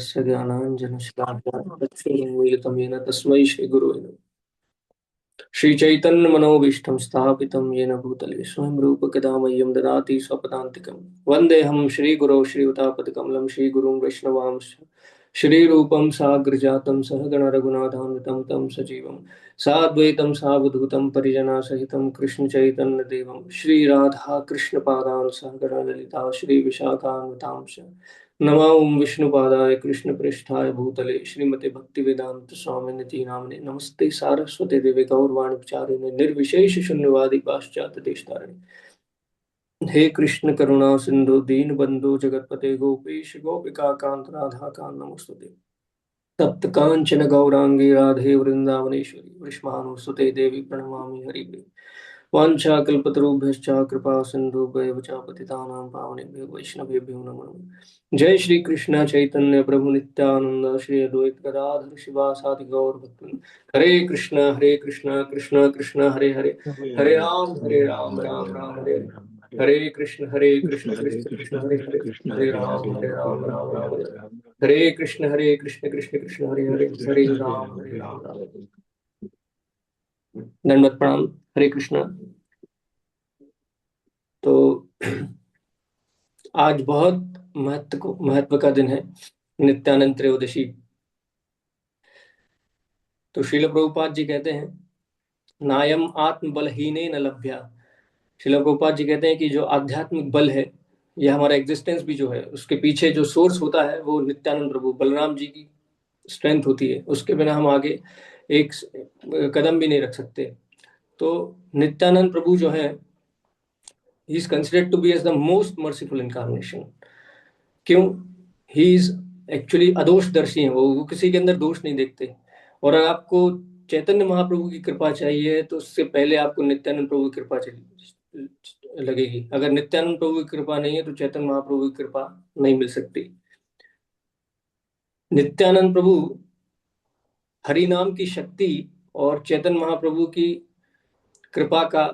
तस्य ज्ञानाञ्जनशलाकया चक्षुरुन्मीलितं येन तस्मै श्रीगुरुवे नमः। श्रीचैतन्यमनोभीष्टं स्थापितं येन भूतले स्वयं रूपकदा मह्यं ददाति स्वपदान्तिकं। वन्देऽहं श्रीगुरौ श्रीयुतापदकमलं श्रीगुरुं वैष्णवांश्च श्रीरूपं साग्रजातं सहगण रघुनाथान्वितं तं सजीवं साद्वैतं सावधूतं परिजनासहितं कृष्णचैतन्यदेवं श्रीराधा कृष्णपादान् सहगण ललिता श्रीविशाखान्वितांश्च नमो ओं विष्णुपादाय कृष्णप्रेष्ठाय भूतले श्रीमते भक्तिवेदांत स्वामिनिति नामिने नमस्ते सारस्वते देवे गौरवाणी विचारिणे निर्विशेष शून्यवादी पाश्चात्य देशतारिणे। हे कृष्ण करुणा सिंधु दीन बंधु जगतपते गोपेश गोपिका कांत राधा कांत नमोस्तुते। तप्त कांचन गौरांगी राधे वृंदावनेश्वरी वृषभानुसुते देवी प्रणमामि हरिप्रिये। वाञ्छाकल्पतरुभ्यश्च कृपा सिन्धुभ्येव च पतितानां पावनेभ्यो वैष्णवेभ्यो नमो नमः। जय श्री कृष्ण चैतन्य प्रभु नित्यानंद श्री अद्वैत गदाधर शिवासादि गौर भक्तवृंद। हरे कृष्ण कृष्ण कृष्ण हरे हरे, हरे राम राम हरे हरे। हरे कृष्ण कृष्ण कृष्ण हरे हरे, हरे राम राम हरे हरे। हरे कृष्ण कृष्ण हरे हरे, हरे राम राम हरे। दंडवत प्रणाम। हरे कृष्ण। तो आज बहुत महत्व का दिन है, नित्यानंद त्रयोदशी। तो श्रील प्रभुपाद जी कहते हैं, नायम आत्म बलहीने न लभ्या। श्रील प्रभुपाद जी कहते हैं कि जो आध्यात्मिक बल है, यह हमारा एग्जिस्टेंस भी जो है, उसके पीछे जो सोर्स होता है वो नित्यानंद प्रभु बलराम जी की स्ट्रेंथ होती है। उसके बिना हम आगे एक कदम भी नहीं रख सकते। तो नित्यानंद प्रभु जो है, he is considered to be as the most merciful incarnation. क्यों? ही इज एक्चुअली अदोषदर्शी है, वो किसी के अंदर दोष नहीं देखते। और अगर आपको चैतन्य महाप्रभु की कृपा चाहिए तो उससे पहले आपको नित्यानंद प्रभु की कृपा चाहिए लगेगी। अगर नित्यानंद प्रभु की कृपा नहीं है तो चैतन्य महाप्रभु की कृपा नहीं मिल सकती। नित्यानंद प्रभु हरि नाम की शक्ति और चैतन्य महाप्रभु की कृपा का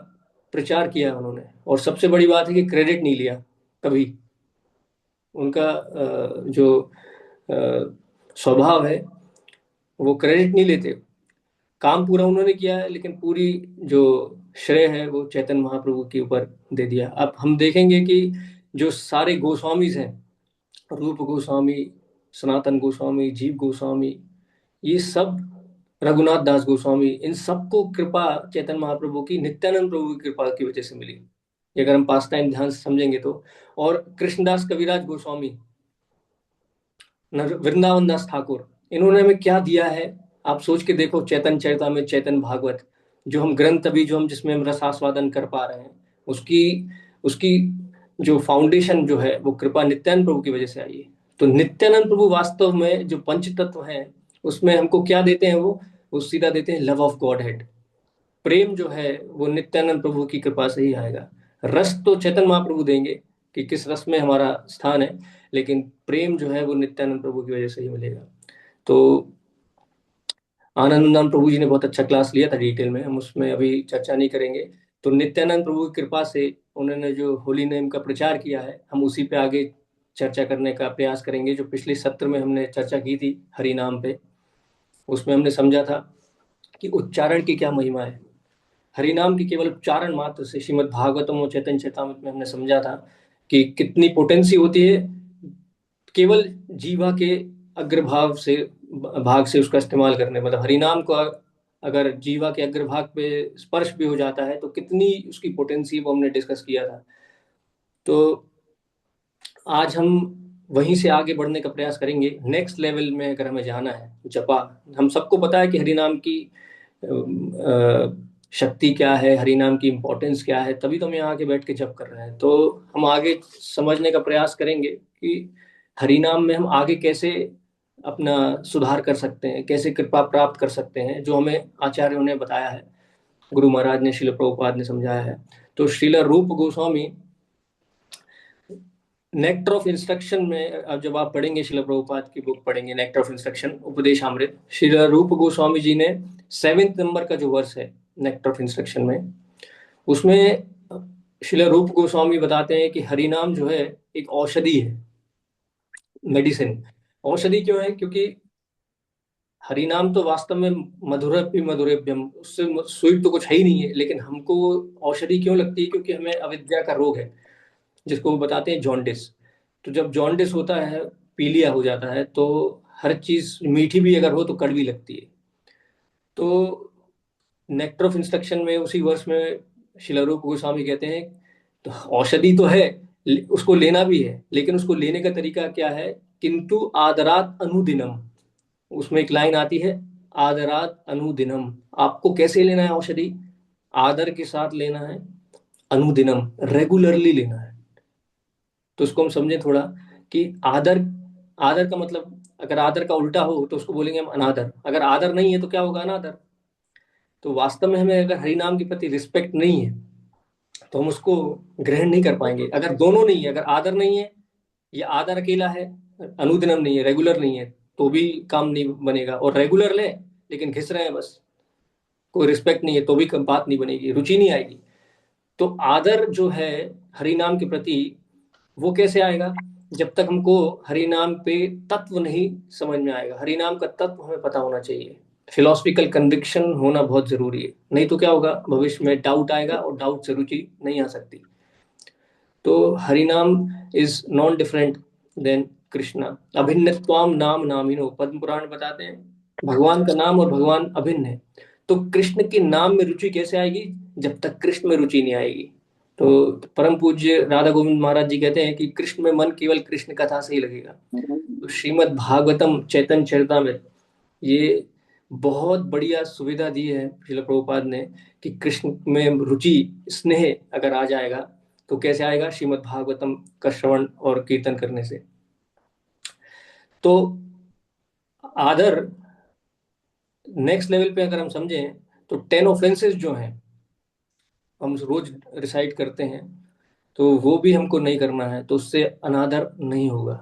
प्रचार किया उन्होंने। और सबसे बड़ी बात है कि क्रेडिट नहीं लिया कभी। उनका जो स्वभाव है, वो क्रेडिट नहीं लेते। काम पूरा उन्होंने किया है, लेकिन पूरी जो श्रेय है वो चैतन्य महाप्रभु के ऊपर दे दिया। अब हम देखेंगे कि जो सारे गोस्वामीज हैं, रूप गोस्वामी, सनातन गोस्वामी, जीव गोस्वामी, ये सब, रघुनाथ दास गोस्वामी, इन सबको कृपा चैतन्य महाप्रभु की नित्यानंद प्रभु की कृपा की वजह से मिली। ये अगर हम पास टाइम ध्यान से समझेंगे तो। और कृष्णदास कविराज गोस्वामी, वृंदावन दास ठाकुर, इन्होंने हमें क्या दिया है आप सोच के देखो। चैतन्य चरितामृत, चैतन्य भागवत, जो हम ग्रंथ अभी जो हम जिसमें हम रसास्वादन कर पा रहे हैं, उसकी उसकी जो फाउंडेशन जो है वो कृपा नित्यानंद प्रभु की वजह से आई है। तो नित्यानंद प्रभु वास्तव में जो पंच तत्व हैं, उसमें हमको क्या देते हैं? वो सीधा देते हैं लव ऑफ गॉड हेड। प्रेम जो है वो नित्यानंद प्रभु की कृपा से ही आएगा। रस तो चैतन्य महाप्रभु देंगे कि किस रस में हमारा स्थान है, लेकिन प्रेम जो है वो नित्यानंद प्रभु की वजह से ही मिलेगा। तो आनंदनाथ प्रभु जी ने बहुत अच्छा क्लास लिया था डिटेल में, हम उसमें अभी चर्चा नहीं करेंगे। तो नित्यानंद प्रभु की कृपा से उन्होंने जो होली नेम का प्रचार किया है, हम उसी पे आगे चर्चा करने का प्रयास करेंगे। जो पिछले सत्र में हमने चर्चा की थी हरि नाम पे, उसमें हमने समझा था कि उच्चारण की क्या महिमा है। हरि नाम की केवल उच्चारण मात्र से, श्रीमद् भागवतम और चैतन्य चरितामृत में हमने समझा था कि कितनी पोटेंसी होती है केवल जीवा के अग्रभाग से, भाग से उसका इस्तेमाल करने। मतलब हरिनाम को अगर जीवा के अग्रभाग पे स्पर्श भी हो जाता है तो कितनी उसकी पोटेंसी, वो हमने डिस्कस किया था। तो आज हम वहीं से आगे बढ़ने का प्रयास करेंगे। नेक्स्ट लेवल में अगर हमें जाना है, जपा, हम सबको पता है कि हरिनाम की शक्ति क्या है, हरिनाम की इम्पोर्टेंस क्या है, तभी तो हम यहाँ आके बैठ के जप कर रहे हैं। तो हम आगे समझने का प्रयास करेंगे कि हरिनाम में हम आगे कैसे अपना सुधार कर सकते हैं, कैसे कृपा प्राप्त कर सकते हैं, जो हमें आचार्यों ने बताया है, गुरु महाराज ने, श्रील प्रभुपाद ने समझाया है। तो श्रील रूप गोस्वामी नेक्टर ऑफ इंस्ट्रक्शन में, अब जब आप पढ़ेंगे श्रील प्रभुपाद की बुक पढ़ेंगे, नेक्टर ऑफ इंस्ट्रक्शन उपदेश अमृत, श्रील रूप गोस्वामी जी ने 7वें नंबर का जो वर्ष है नेक्टर ऑफ इंस्ट्रक्शन में, उसमें श्रील रूप गोस्वामी बताते हैं कि हरिनाम जो है एक औषधि है, मेडिसिन। औषधि क्यों है? क्योंकि हरि नाम तो वास्तव में मधुरपि मधुरेभ्यम, उससे स्वीट तो कुछ है ही नहीं है, लेकिन हमको औषधि क्यों लगती है? क्योंकि हमें अविद्या का रोग है, जिसको वो बताते हैं जॉन्डिस। तो जब जॉन्डिस होता है, पीलिया हो जाता है, तो हर चीज मीठी भी अगर हो तो कड़वी लगती है। तो नेक्टर ऑफ इंस्ट्रक्शन में उसी वर्ष में श्रील रूप गोस्वामी कहते हैं, तो औषधि तो है, उसको लेना भी है, लेकिन उसको लेने का तरीका क्या है? किंतु आदरात अनुदिनम। उसमें एक लाइन आती है, आदरात अनुदिनम। आपको कैसे लेना है औषधि? आदर के साथ लेना है, अनुदिनम, रेगुलरली लेना है। तो उसको हम समझें थोड़ा, कि आदर, आदर का मतलब, अगर आदर का उल्टा हो तो उसको बोलेंगे हम अनादर। अगर आदर नहीं है तो क्या होगा? अनादर। तो वास्तव में हमें अगर हरि नाम के प्रति रिस्पेक्ट नहीं है तो हम उसको ग्रहण नहीं कर पाएंगे। अगर दोनों नहीं है, अगर आदर नहीं है या आदर अकेला है, अनुदिनम नहीं है, रेगुलर नहीं है, तो भी काम नहीं बनेगा। और रेगुलर ले लेकिन घिस रहे हैं बस, कोई रिस्पेक्ट नहीं है, तो भी बात नहीं बनेगी, रुचि नहीं आएगी। तो आदर जो है हरि नाम के प्रति, वो कैसे आएगा? जब तक हमको हरि नाम पे तत्व नहीं समझ में आएगा। हरि नाम का तत्व हमें पता होना चाहिए, फिलोसफिकल कन्विक्शन होना बहुत जरूरी है। नहीं तो क्या होगा? भविष्य में डाउट आएगा, और डाउट से रुचि नहीं आ सकती। तो हरि नाम is non different than Krishna. अभिन्नत्वाम नाम नामिनो, पद्म पुराण बताते हैं भगवान का नाम और भगवान अभिन्न है। तो कृष्ण के नाम में रुचि कैसे आएगी? जब तक कृष्ण में रुचि नहीं आएगी। तो परम पूज्य राधा गोविंद महाराज जी कहते हैं कि कृष्ण में मन केवल कृष्ण कथा से ही लगेगा। तो श्रीमद् भागवतम चैतन्य चरितामृत, ये बहुत बढ़िया सुविधा दी है श्रील प्रभुपाद ने, कि कृष्ण में रुचि, स्नेह अगर आ जाएगा तो कैसे आएगा? श्रीमद् भागवतम का श्रवण और कीर्तन करने से। तो आदर नेक्स्ट लेवल पे अगर हम समझें, तो 10 ऑफेंसेस जो हैं हम रोज रिसाइट करते हैं, तो वो भी हमको नहीं करना है, तो उससे अनादर नहीं होगा।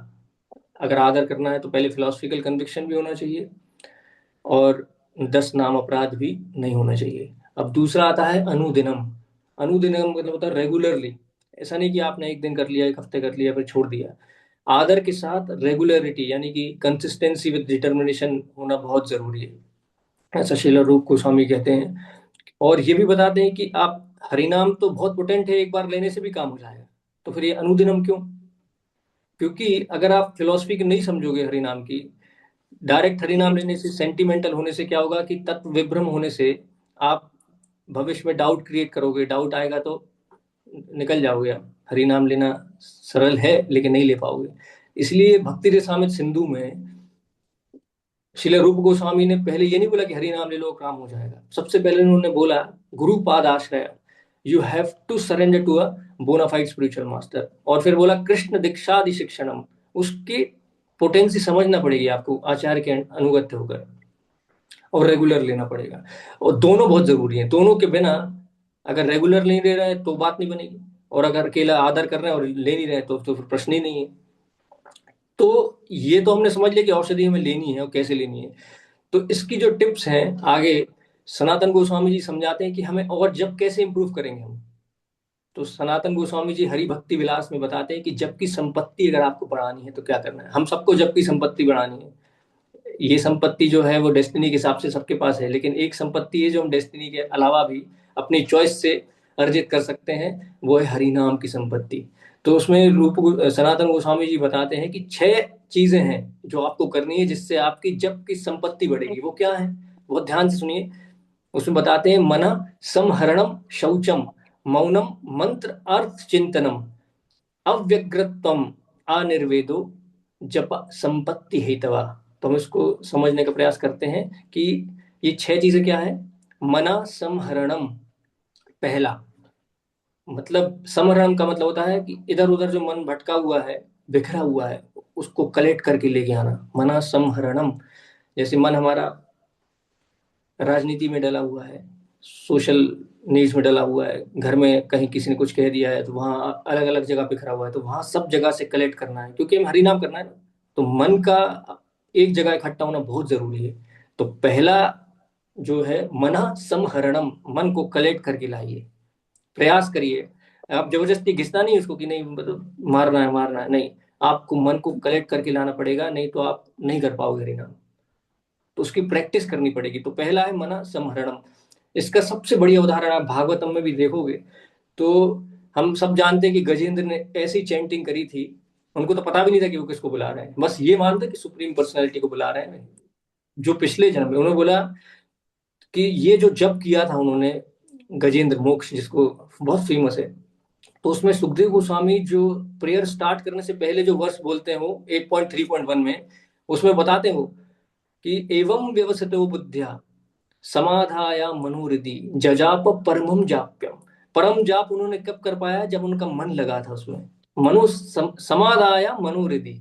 अगर आदर करना है तो पहले फिलोसफिकल कन्विक्शन भी होना चाहिए, और 10 नाम अपराध भी नहीं होना चाहिए। अब दूसरा आता है अनुदिनम। अनुदिनम मतलब होता है रेगुलरली। ऐसा नहीं कि आपने एक दिन कर लिया, एक हफ्ते कर लिया, फिर छोड़ दिया। आदर के साथ रेगुलरिटी, यानी कि कंसिस्टेंसी विद डिटर्मिनेशन होना बहुत जरूरी है, ऐसा श्रील रूप गोस्वामी कहते हैं। और ये भी बताते हैं कि आप, हरिनाम तो बहुत पोटेंट है, एक बार लेने से भी काम हो जाएगा। तो फिर ये अनुदिनम क्यों? क्योंकि अगर आप फिलोसफी की नहीं समझोगे हरिनाम की, डायरेक्ट हरिनाम लेने से, सेंटिमेंटल होने से क्या होगा कि तत्व विभ्रम होने से आप भविष्य में डाउट क्रिएट करोगे। डाउट आएगा तो निकल जाओगे आप। हरिनाम लेना सरल है लेकिन नहीं ले पाओगे। इसलिए भक्ति रसामृत सिंधु में श्रील रूप गोस्वामी ने पहले ये नहीं बोला कि हरि नाम ले लो काम हो जाएगा। सबसे पहले उन्होंने बोला गुरु पाद आश्रय, you have to surrender to a bona fide spiritual master. और फिर बोला कृष्ण दीक्षादि शिक्षणम, उसकी पोटेंसी समझना पड़ेगी आपको आचार्य के अनुगत्य होकर, और रेगुलर लेना पड़ेगा। और दोनों बहुत जरूरी है, दोनों के बिना अगर रेगुलर नहीं ले रहे हैं तो बात नहीं बनेगी, और अगर अकेला आदर कर रहे हैं और ले नहीं रहे तो फिर प्रश्न ही नहीं है। तो ये तो हमने समझ लिया कि औषधि हमें लेनी है और कैसे लेनी है। तो इसकी जो टिप्स हैं आगे सनातन गोस्वामी जी समझाते हैं कि हमें और जब कैसे इंप्रूव करेंगे हम। तो सनातन गोस्वामी जी हरि भक्ति विलास में बताते हैं कि जब की संपत्ति अगर आपको बढ़ानी है तो क्या करना है। हम सबको जब की संपत्ति बढ़ानी है। ये संपत्ति जो है वो डेस्टिनी के हिसाब से सबके पास है, लेकिन एक संपत्ति है जो हम डेस्टिनी के अलावा भी अपनी चॉइस से अर्जित कर सकते हैं, वो है हरि नाम की संपत्ति। तो उसमें सनातन गोस्वामी जी बताते हैं कि 6 चीजें हैं जो आपको करनी है जिससे आपकी जब की संपत्ति बढ़ेगी। वो क्या है? बहुत ध्यान से सुनिए। उसमें बताते हैं मन संहरणम शौचम मौनम मंत्र अर्थ चिंतनम अव्यग्रत्वम अनिर्वेदो जप संपत्ति हेतवा। तो हम इसको समझने का प्रयास करते हैं कि ये 6 चीजें क्या है। मना संहरणम, पहला मतलब, समहरण का मतलब होता है कि इधर उधर जो मन भटका हुआ है, बिखरा हुआ है, उसको कलेक्ट करके लेके आना, मना संहरणम। जैसे मन हमारा राजनीति में डला हुआ है, सोशल नीड्स में डला हुआ है, घर में कहीं किसी ने कुछ कह दिया है तो वहाँ अलग अलग जगह बिखरा हुआ है, तो वहाँ सब जगह से कलेक्ट करना है, क्योंकि हमें हरि नाम करना है ना। तो मन का एक जगह इकट्ठा होना बहुत जरूरी है। तो पहला जो है मना समहरणम, मन को कलेक्ट करके लाइए, प्रयास करिए। आप जबरदस्ती घिसना नहीं उसको कि नहीं मतलब मारना है नहीं। आपको मन को कलेक्ट करके लाना पड़ेगा, नहीं तो आप नहीं कर पाओगे हरिनाम। तो उसकी प्रैक्टिस करनी पड़ेगी। तो पहला है मना संहरणम। इसका सबसे बढ़िया उदाहरण आप भागवतम में भी देखोगे तो हम सब जानते हैं कि गजेंद्र ने ऐसी चैंटिंग करी थी, उनको तो पता भी नहीं था कि वो किसको बुला रहे हैं, बस ये मानते कि सुप्रीम पर्सनैलिटी को बुला रहे हैं, जो पिछले जन्म में उन्होंने बोला कि ये जो जप किया था उन्होंने, गजेंद्र मोक्ष जिसको बहुत फेमस है, तो उसमें सुखदेव गोस्वामी जो प्रेयर स्टार्ट करने से पहले जो वर्स बोलते हैं वो 8.3.1 में, उसमें बताते हैं वो कि एवं व्यवसतो बुद्ध्या समाधाया मनुहृदि जजाप परमम जाप्यम। परम जाप उन्होंने कब कर पाया? जब उनका मन लगा था उसमें। समाधाया मनुहृदि,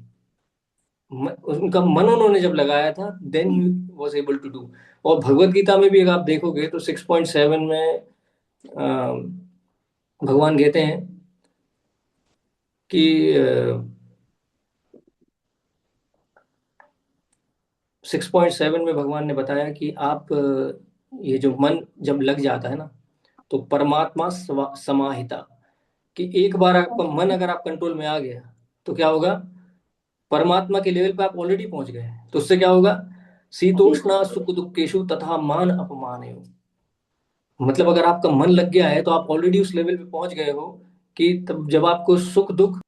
उनका मन उन्होंने जब लगाया था, then he was able to do. और भगवत गीता में भी अगर आप देखोगे तो 6.7 में भगवान कहते हैं कि 6.7 में भगवान ने बताया कि आप ये जो मन जब लग जाता है ना, तो परमात्मा समाहिता, कि एक बार आपका मन अगर आप कंट्रोल में आ गया तो क्या होगा? परमात्मा के लेवल पे आप ऑलरेडी पहुंच गए हैं। तो उससे क्या होगा? शीतोष्णा सुख दुखेशु तथा मान अपमान। मतलब अगर आपका मन लग गया है तो आप ऑलरेडी उस लेवल पे पहुंच गए हो कि तब जब आपको सुख दुख।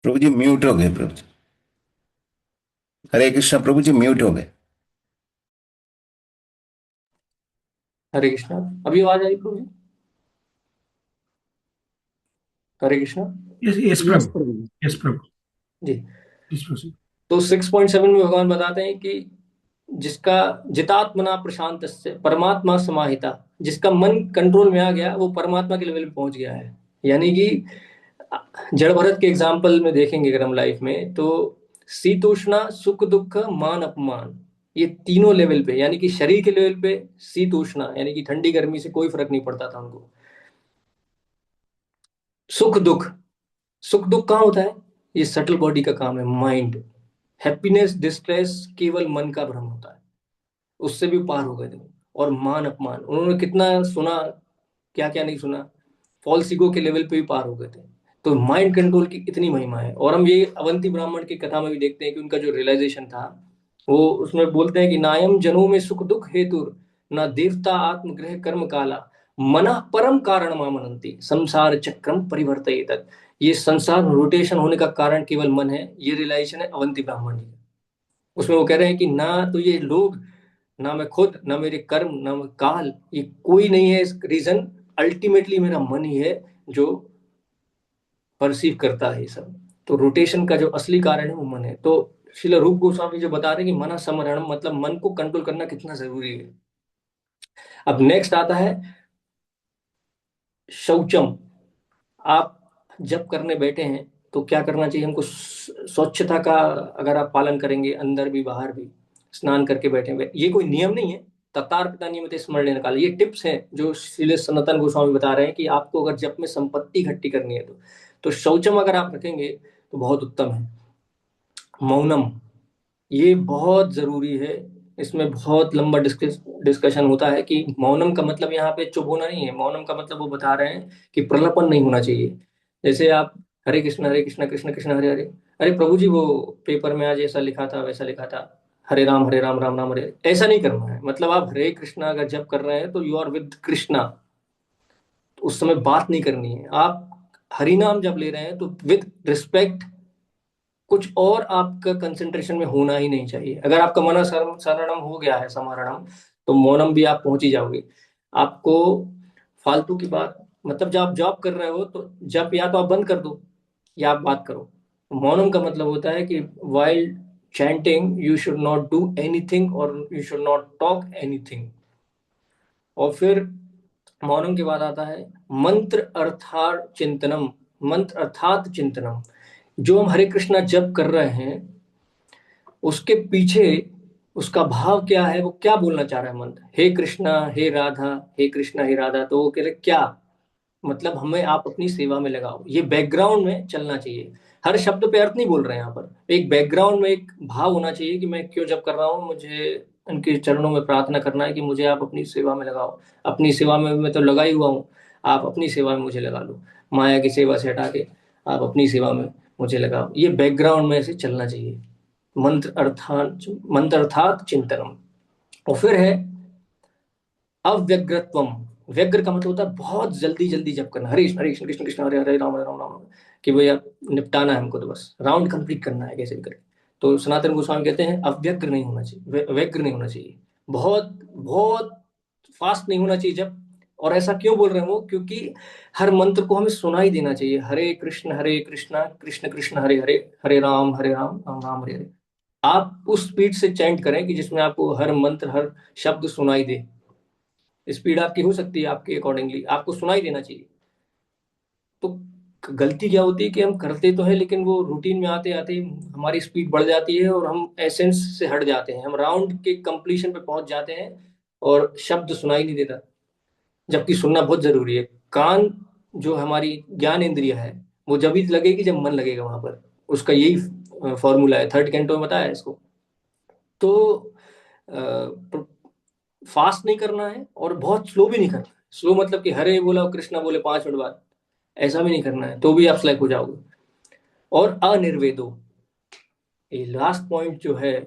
प्रभु जी म्यूट हो गए। प्रभु जी, हरे कृष्णा। प्रभु जी म्यूट हो गए। हरे कृष्णा। अभी आवाज आई Prabhu ji? Hare Krishna. Yes, yes, yes Prabhu. Prabhu ji. Yes, Prabhu. जी। Please proceed. तो 6.7 में भगवान बताते हैं कि जिसका जितात्मना प्रशांत से परमात्मा समाहिता, जिसका मन कंट्रोल में आ गया वो परमात्मा के लेवल पे पहुंच गया है। यानी कि जड़ भरत के एग्जाम्पल में देखेंगे अगर हम लाइफ में, तो शीतोष्णा सुख दुख मान अपमान, ये तीनों लेवल पे, यानी कि शरीर के लेवल पे शीतोष्णा यानी कि ठंडी गर्मी से कोई फर्क नहीं पड़ता था उनको। सुख दुख, सुख दुख कहाँ होता है? ये सटल बॉडी का काम है, माइंड। हैप्पीनेस डिस्ट्रेस केवल मन का भ्रम होता है, उससे भी पार हो गए थे। और मान अपमान, उन्होंने कितना सुना, क्या क्या नहीं सुना, फॉल्स ईगो के लेवल पे भी पार हो गए थे। तो माइंड कंट्रोल की इतनी महिमा है। और हम ये अवंती ब्राह्मण की कथा में भी देखते हैं कि उनका जो रियलाइजेशन था, वो उसमें बोलते हैं कि नायम जनों में सुख दुख हेतु ना देवता आत्मग्रह कर्म काला मना परम कारण मामनंती संसार चक्रम परिवर्तित। ये संसार रोटेशन होने का कारण केवल मन है, ये रियलाइजेशन है अवंती ब्राह्मण जी। उसमें वो कह रहे हैं कि ना तो ये लोग, ना मैं खुद, ना मेरे कर्म, ना मैं काल, ये कोई नहीं है इस रीजन, अल्टीमेटली मेरा मन ही है जो परसीव करता है ये सब। तो रोटेशन का जो असली कारण है वो मन है। तो श्रील रूप गोस्वामी जो बता रहे हैं कि मना समरण, मतलब मन को कंट्रोल करना कितना जरूरी है। अब नेक्स्ट आता है शौचम। आप जब करने बैठे हैं तो क्या करना चाहिए हमको? स्वच्छता का अगर आप पालन करेंगे, अंदर भी बाहर भी, स्नान करके बैठे हुए, ये कोई नियम नहीं है। ततार पिता नियमित स्मरण निकाल, ये टिप्स हैं जो श्रील सनातन गोस्वामी बता रहे हैं कि आपको अगर जब में संपत्ति इकट्ठी करनी है तो शौचम अगर आप रखेंगे तो बहुत उत्तम है। मौनम, ये बहुत जरूरी है। इसमें बहुत लंबा डिस्कशन होता है कि मौनम का मतलब यहाँ पे चुप होना नहीं है। मौनम का मतलब वो बता रहे हैं कि प्रलपन नहीं होना चाहिए। जैसे आप हरे कृष्ण कृष्ण कृष्ण हरे हरे, अरे प्रभु जी वो पेपर में आज ऐसा लिखा था वैसा लिखा था, हरे राम राम राम हरे हरे, ऐसा नहीं करना है। मतलब आप हरे कृष्णा अगर जब कर रहे हैं तो यू आर विद कृष्णा, तो उस समय बात नहीं करनी है। आप हरि नाम जब ले रहे हैं तो विद रिस्पेक्ट, कुछ और आपका कंसंट्रेशन में होना ही नहीं चाहिए। अगर आपका मन शरणम हो गया है, समारणम, तो मौनम भी आप पहुंच ही जाओगे। आपको फालतू की बात, मतलब जब आप जॉब कर रहे हो तो जब या तो आप बंद कर दो या आप बात करो। मौनम का मतलब होता है कि while chanting you should not do anything और you should not talk anything. और फिर मौनम के बाद आता है मंत्र अर्थात चिंतनम। मंत्र अर्थात चिंतनम, जो हम हरे कृष्णा जप कर रहे हैं उसके पीछे उसका भाव क्या है, वो क्या बोलना चाह रहा है मंत्र, हे कृष्णा हे राधा, हे कृष्णा हे राधा, तो वो कह रहे क्या मतलब हमें आप अपनी सेवा में लगाओ, ये बैकग्राउंड में चलना चाहिए। हर शब्द पे अर्थ नहीं बोल रहे हैं यहाँ पर, एक बैकग्राउंड में एक भाव होना चाहिए कि मैं क्यों जप कर रहा हूँ, मुझे उनके चरणों में प्रार्थना करना है कि मुझे आप अपनी सेवा में लगाओ। अपनी सेवा में मैं तो लगा ही हुआ हूँ, आप अपनी सेवा में मुझे लगा लो। माया की सेवा से हटा के आप अपनी सेवा में मुझे लगाओ। ये बैकग्राउंड में ऐसे चलना चाहिए। मंत्र अर्थात चिंतनम। और फिर है अव्यग्रत्वम। व्यग्र का मतलब होता है बहुत जल्दी जल्दी जप करना, हरे कृष्ण कृष्ण कृष्ण कृष्ण हरे हरे राम राम, कि भैया निपटाना है हमको, तो बस राउंड कंप्लीट करना है कैसे भी करके। तो सनातन गोस्वामी कहते हैं अव्यग्र नहीं होना चाहिए, व्यग्र नहीं होना चाहिए, बहुत बहुत फास्ट नहीं होना चाहिए जब। और ऐसा क्यों बोल रहे हैं वो, क्योंकि हर मंत्र को हमें सुनाई देना चाहिए, हरे कृष्ण कृष्ण कृष्ण हरे हरे, हरे राम राम राम हरे हरे। आप उस स्पीड से चैंट करें कि जिसमें आपको हर मंत्र हर शब्द सुनाई दे। स्पीड आपकी हो सकती है आपके अकॉर्डिंगली, आपको सुनाई देना चाहिए। तो गलती क्या होती है कि हम करते तो है, लेकिन वो रूटीन में आते आते हमारी स्पीड बढ़ जाती है और हम एसेंस से हट जाते हैं, हम राउंड के कंप्लीशन पे पहुंच जाते हैं और शब्द सुनाई नहीं देता, जबकि सुनना बहुत जरूरी है। कान जो हमारी ज्ञान इंद्रिय है, वो जब भी लगेगी जब मन लगेगा वहां पर। उसका यही फॉर्मूला है, थर्ड कैंटो में बताया है इसको। तो फास्ट नहीं करना है और बहुत स्लो भी नहीं करना है। स्लो मतलब कि हरे बोला और कृष्णा बोले 5 मिनट बाद, ऐसा भी नहीं करना है, तो भी आप स्लैक हो जाओगे। और अनिर्वेदो, ये लास्ट पॉइंट जो है,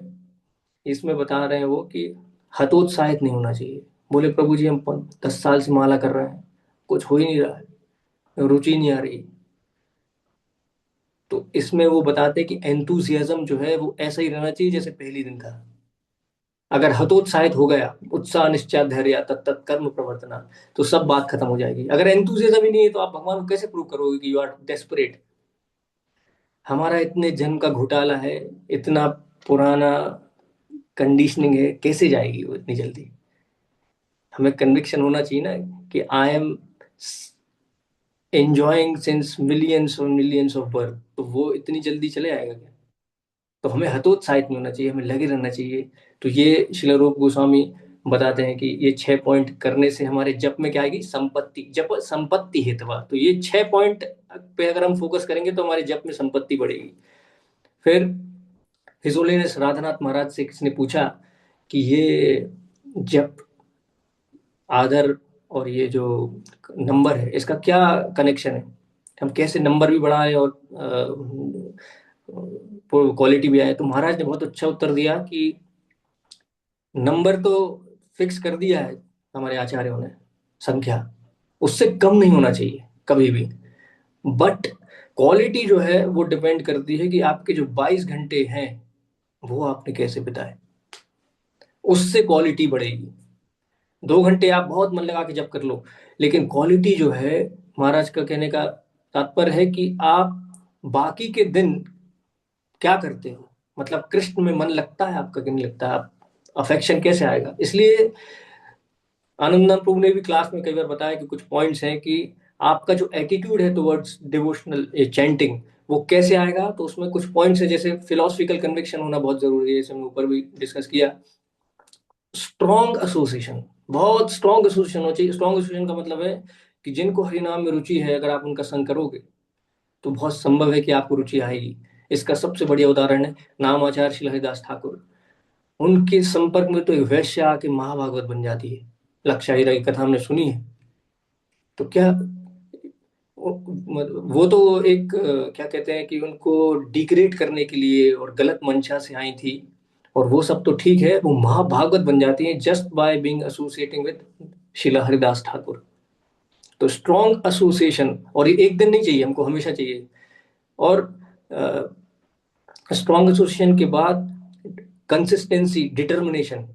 इसमें बता रहे हैं वो कि हतोत्साहित नहीं होना चाहिए। बोले प्रभु जी हम 10 साल से माला कर रहे हैं, कुछ हो ही नहीं रहा है, रुचि नहीं आ रही। तो इसमें वो बताते हैं कि एंथुसियाज्म जो है वो ऐसा ही रहना चाहिए जैसे पहली दिन था। अगर हतोत्साहित हो गया, उत्साह निश्चय धैर्य तत्त कर्म प्रवर्तना, तो सब बात खत्म हो जाएगी। अगर एंथुसियाज्म ही नहीं है तो आप भगवान को कैसे प्रूव करोगे कि यू आर डेस्परेट। हमारा इतने जन्म का घोटाला है, इतना पुराना कंडीशनिंग है, कैसे जाएगी वो इतनी जल्दी। हमें कन्विक्शन होना चाहिए ना कि I am enjoying since millions और मिलियंस ऑफ बर्थ, तो वो इतनी जल्दी चले आएगा क्या। तो हमें हतोत्साहित नहीं होना चाहिए, हमें लगे रहना चाहिए। तो ये श्रील रूप गोस्वामी बताते हैं कि ये 6 पॉइंट करने से हमारे जप में क्या आएगी, संपत्ति। जप संपत्ति हेतवा, तो ये 6 पॉइंट पे अगर हम फोकस करेंगे तो हमारे जप में संपत्ति बढ़ेगी। फिर हिज होलीनेस राधानाथ महाराज से किसने पूछा कि ये जप, आदर और ये जो नंबर है इसका क्या कनेक्शन है, हम कैसे नंबर भी बढ़ाएं और क्वालिटी भी आए। तो महाराज ने बहुत अच्छा उत्तर दिया कि नंबर तो फिक्स कर दिया है हमारे आचार्यों ने, संख्या उससे कम नहीं होना चाहिए कभी भी। बट क्वालिटी जो है वो डिपेंड करती है कि आपके जो 22 घंटे हैं वो आपने कैसे बिताए, उससे क्वालिटी बढ़ेगी। 2 घंटे आप बहुत मन लगा के जब कर लो, लेकिन क्वालिटी जो है, महाराज का कहने का तात्पर्य है कि आप बाकी के दिन क्या करते हो, मतलब कृष्ण में मन लगता है आपका कि नहीं लगता है, आप अफेक्शन कैसे आएगा। इसलिए आनंदन प्रभु ने भी क्लास में कई बार बताया कि कुछ पॉइंट्स हैं कि आपका जो एटीट्यूड है टुवर्ड्स डिवोशनल चैंटिंग वो कैसे आएगा। तो उसमें कुछ पॉइंट्स है, जैसे फिलोसफिकल कन्विक्शन होना बहुत जरूरी है, जैसे हमने ऊपर भी डिस्कस किया। स्ट्रॉन्ग एसोसिएशन, बहुत स्ट्रॉन्ग एसोसिएशन होना चाहिए। स्ट्रॉन्ग एसोसिएशन का मतलब है कि जिनको हरिनाम में रुचि है, अगर आप उनका संग करोगे तो बहुत संभव है कि आपको रुचि आएगी। इसका सबसे बढ़िया उदाहरण है नामाचार्य श्री हरिदास ठाकुर। उनके संपर्क में तो एक वैश्य आके महाभागवत बन जाती है। लक्षाहीरा की कथा हमने सुनी है। तो क्या वो तो एक क्या कहते हैं कि उनको डिग्रेड करने के लिए और गलत मंशा से आई थी, और वो सब तो ठीक है, वो महाभागवत बन जाती है just by being associating with शिला हरिदास ठाकुर। तो स्ट्रॉन्ग एसोसिएशन, और ये एक दिन नहीं चाहिए, हमको हमेशा चाहिए। और स्ट्रॉन्ग एसोसिएशन के बाद कंसिस्टेंसी, डिटर्मिनेशन,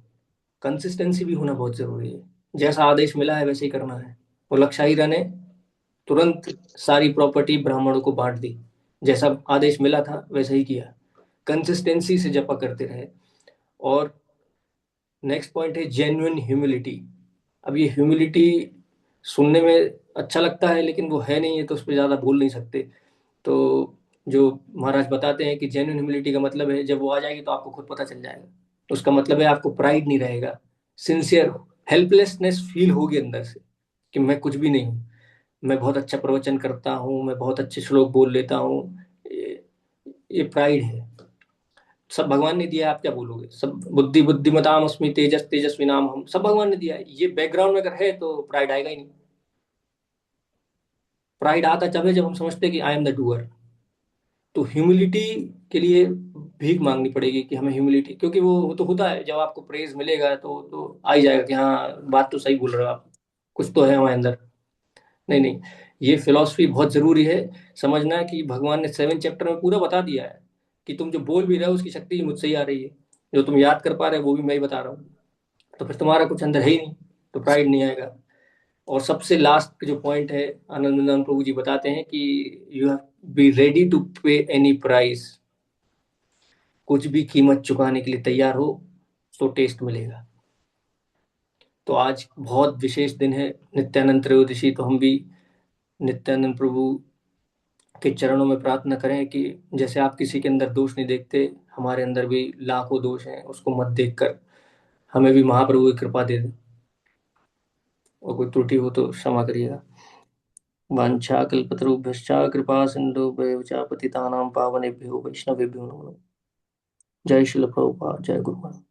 कंसिस्टेंसी भी होना बहुत जरूरी है। जैसा आदेश मिला है वैसे ही करना है। और लक्षाहीरा ने तुरंत सारी प्रॉपर्टी ब्राह्मणों को बांट दी, जैसा आदेश मिला था वैसा ही किया। कंसिस्टेंसी से जपा करते रहे। और नेक्स्ट पॉइंट है जेन्युइन ह्यूमिलिटी। अब ये ह्यूमिलिटी सुनने में अच्छा लगता है लेकिन वो है नहीं है, तो उस पर ज़्यादा बोल नहीं सकते। तो जो महाराज बताते हैं कि जेन्युइन ह्यूमिलिटी का मतलब है जब वो आ जाएगी तो आपको खुद पता चल जाएगा। उसका मतलब है आपको प्राइड नहीं रहेगा, सिंसियर हेल्पलेसनेस फील होगी अंदर से कि मैं कुछ भी नहीं हूँ, मैं बहुत अच्छा प्रवचन करता हूँ, मैं बहुत अच्छे श्लोक बोल लेता हूँ। ये प्राइड है। सब भगवान ने दिया है, आप क्या बोलोगे? सब बुद्धि बुद्धिमताम अस्मि तेजस तेजस्वी नाम हम, सब भगवान ने दिया है। ये बैकग्राउंड में अगर है तो प्राइड आएगा ही नहीं। प्राइड आता जब है जब हम समझते हैं कि आई एम द डूअर। तो ह्यूमिलिटी के लिए भीख मांगनी पड़ेगी कि हमें ह्यूमिलिटी, क्योंकि वो तो होता है जब आपको प्रेज मिलेगा तो आ ही जाएगा कि हाँ बात तो सही बोल रहे हो आप, कुछ तो है हमारे अंदर। नहीं नहीं, ये फिलॉसफी बहुत जरूरी है। समझना है कि भगवान ने 7 चैप्टर में पूरा बता दिया है कि तुम जो बोल भी रहे हो उसकी शक्ति मुझसे ही आ रही है, जो तुम याद कर पा रहे हो वो भी मैं ही बता रहा हूँ। तो फिर तुम्हारा कुछ अंदर है ही नहीं, तो प्राइड नहीं आएगा। और सबसे लास्ट जो पॉइंट है, आनंदनंदन प्रभु जी बताते हैं कि you have be ready to pay any price. कुछ भी कीमत चुकाने के लिए तैयार हो तो टेस्ट मिलेगा। तो आज बहुत विशेष दिन है, नित्यानंद त्रयोदशी। तो हम भी नित्यानंद प्रभु के चरणों में प्रार्थना करें कि जैसे आप किसी के अंदर दोष नहीं देखते, हमारे अंदर भी लाखों दोष हैं, उसको मत देखकर हमें भी महाप्रभु की कृपा दे दे। और कोई त्रुटि हो तो क्षमा करिएगा। वाञ्छाकल्पतरुभ्यश्च कृपा सिन्धुभ्येव च पतितानां पावनेभ्यो वैष्णवेभ्यो नमो नमः। जय श्रील प्रभुपाद, जय गुरुनानक।